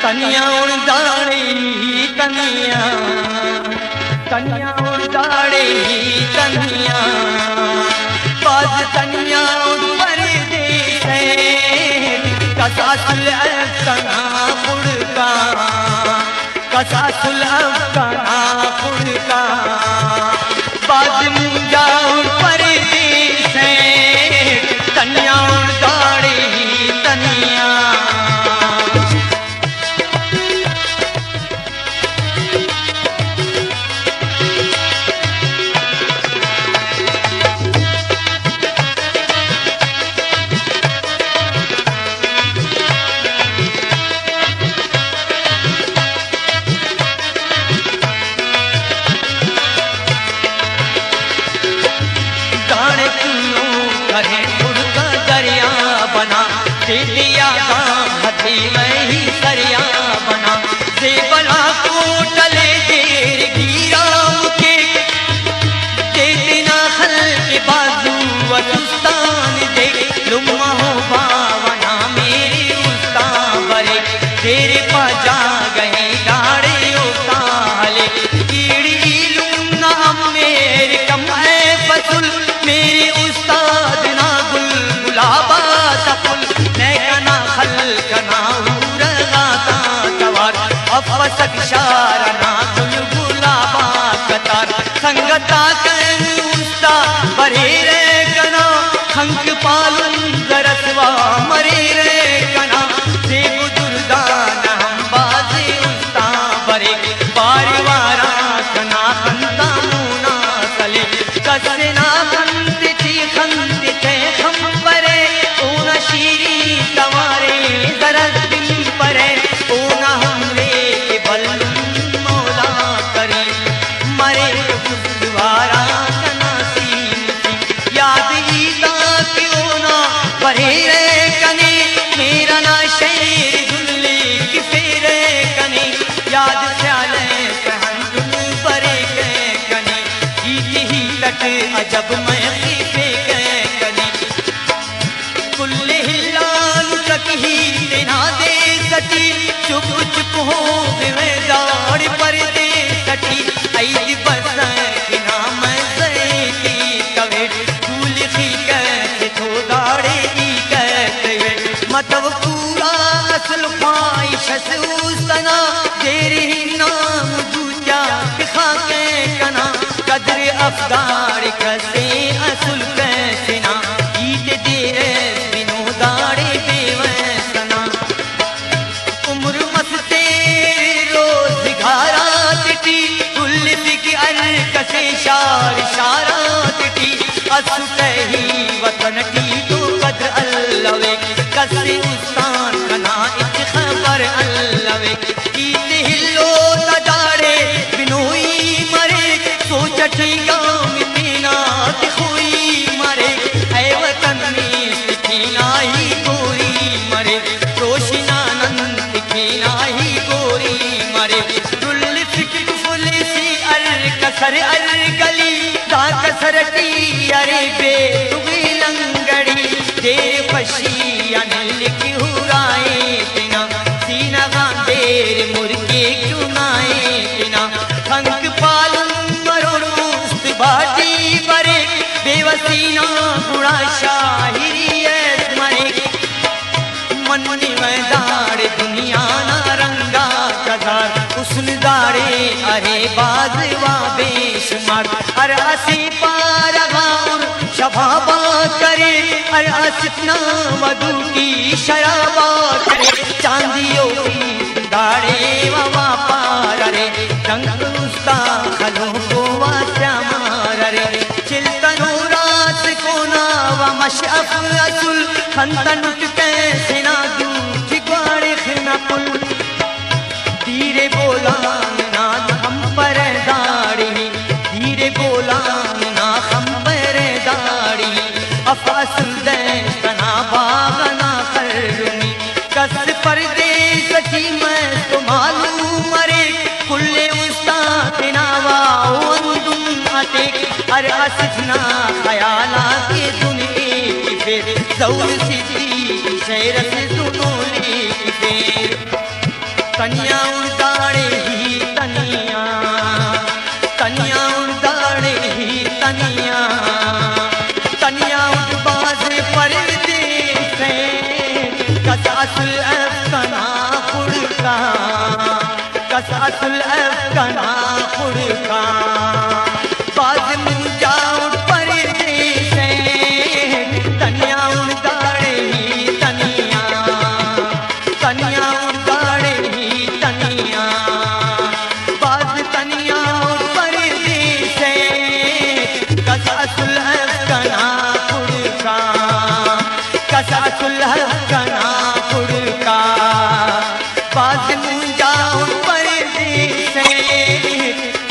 तनिया उड़ाड़ी तनिया तनिया उड़ाड़ी तनिया बाज तनिया उड़ दे कसा सुलगना पुड़का कसा सुलगना पुड़का बाज मुंजा उड़ दे तनिया उड़ाड़ी तनिया दिया हथी में ही सरिया बना से बना को टले देर गिराम के देना खल के बाजू वसुस्तान दे लुम्मा हो बावना मेरी उस्ता बरे तेरे पाजा गए डाड़े उताले कीड़ी लुम्ना मेरे कम है फसुल मेरे उस्ताद ना गुल गुलाबा सफुल अफसक शारना तुल गुलाबा कतार संगता उस्ता बरे रे कना खंक पालन गरसवा मरे रे कना देव दुर्दान हम बाजे उस्ता बरे बारिवारा कना खंता मुना सले कसना खंत थी खंत थे हम परे ओना शीरी तवारे दरद दिन परे ओना हमरे अजब मैं पे कनी कुल्ले हिलाल तक ही देना दे सटी चुप चुप हो गए दाड़ पर दे सटी आई बस बिना मैं की कवे फूल की कैसे थो दाड़े की कहते मतलब पूरा असल ख्वाहिश सना तेरे नाम दूजा दिखा के कना कदर अफदार कसे असुल कैसे ना ईद दे बिनो दाड़े बेवसना उम्र मस्ते रोज घारा तिटी पुलिस की अर कसे शार शारा तिटी असु कही वतन की तो कदर अल्लावे कसे उस्तान कना इत खबर अल्लावे ईद हिलो दाड़े बिनोई मरे सोचटी कसर अर गली ताक सरटी अरे बे तुगी लंगड़ी तेरे पशी अनिल की हुराए तिना सीना गांडेर मुर्गे क्यों नाए तिना खंक पालम मरोस्त बाटी बरे बेवसीना गुड़ा शाहिरी मरे मननी में दाड़ दुनिया ना रंगा कदार उसन दाड़े अरे बाजवा बेशुमार अरे असी पारगार शबाबा करे अरे असना मधु की शराबा करे चांदियों की दाड़े ववा पार रे रंग उस्ता खलों को वास्या मार रे चिल्तनो रात को ना मशअफ असुल खंतन उठके सेना दूठ ग्वाड़े खना पुल धीरे बोला नाद हम पर दाड़ी धीरे बोला ना हम पर दाड़ी अफासुल तना बागना खरुनी कस परदेस की मैं तो मालूम मरे कुल्ले उस्ताद नावा वंदुम आते अर असजना ख्याला के दुनिया की फिर दौर सिटी शहर से सुनोली की फिर तनिया उड़ाड़े ही तनिया तनिया उड़ाड़े ही तनिया तनिया उड़बाज परदेस कसासुल अफगाना फुड़का कसासुल अफगाना फुड़का बाज मुंजा उड़ परदेस तनिया उड़ाड़े ही तनिया तनिया उड़ाड़े ही तनिया बाज तनिया उड़ परदेस कसासुल अफगाना फुड़का कसासुल अफगाना फुड़का बाज मुंजा उड़ परदेस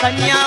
तनिया